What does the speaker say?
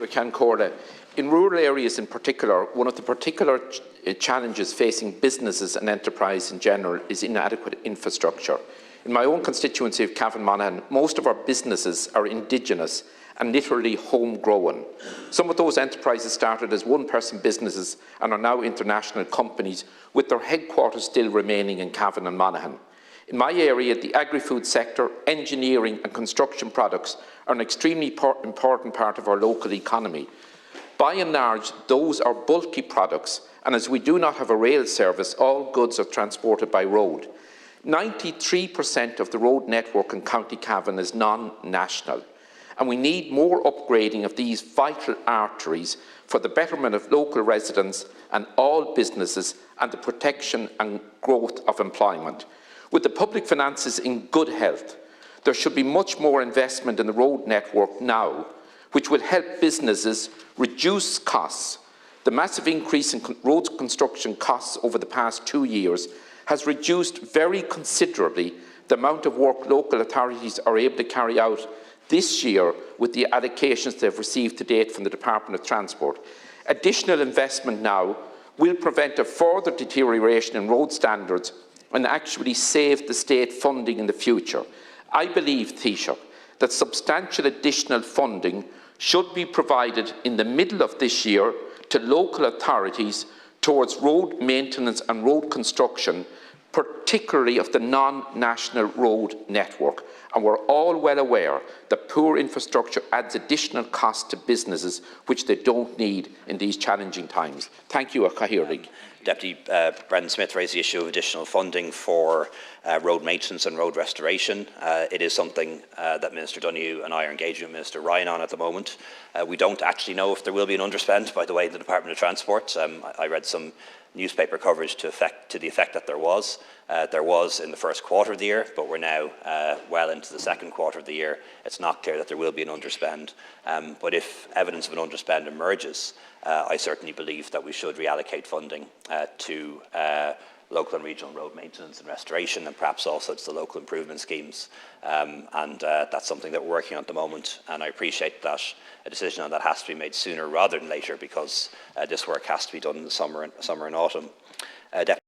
Corda. In rural areas in particular, one of the particular challenges facing businesses and enterprise in general is inadequate infrastructure. In my own constituency of Cavan Monaghan, most of our businesses are indigenous and literally homegrown. Some of those enterprises started as one-person businesses and are now international companies, with their headquarters still remaining in Cavan and Monaghan. In my area, the agri-food sector, engineering and construction products are an extremely important part of our local economy. By and large, those are bulky products, and as we do not have a rail service, all goods are transported by road. 93% of the road network in County Cavan is non-national, and we need more upgrading of these vital arteries for the betterment of local residents and all businesses and the protection and growth of employment. With the public finances in good health, there should be much more investment in the road network now, which will help businesses reduce costs. The massive increase in road construction costs over the past 2 years has reduced very considerably the amount of work local authorities are able to carry out this year with the allocations they've received to date from the Department of Transport. Additional investment now will prevent a further deterioration in road standards and actually save the state funding in the future. I believe, Taoiseach, that substantial additional funding should be provided in the middle of this year to local authorities towards road maintenance and road construction, particularly of the non-national road network. And we're all well aware that poor infrastructure adds additional costs to businesses which they don't need in these challenging times. Thank you, Cahirig. Deputy Brendan Smith raised the issue of additional funding for road maintenance and road restoration. It is something that Minister Donoghue and I are engaging with Minister Ryan on at the moment. We don't actually know if there will be an underspend, by the way, in the Department of Transport. I read some newspaper coverage to the effect that there was. There was in the first quarter of the year, but we're now well into the second quarter of the year. It's not clear that there will be an underspend. But if evidence of an underspend emerges, I certainly believe that we should reallocate funding to local and regional road maintenance and restoration, and perhaps also to the local improvement schemes. That's something that we're working on at the moment, and I appreciate that a decision on that has to be made sooner rather than later, because this work has to be done in the summer and autumn. Deputy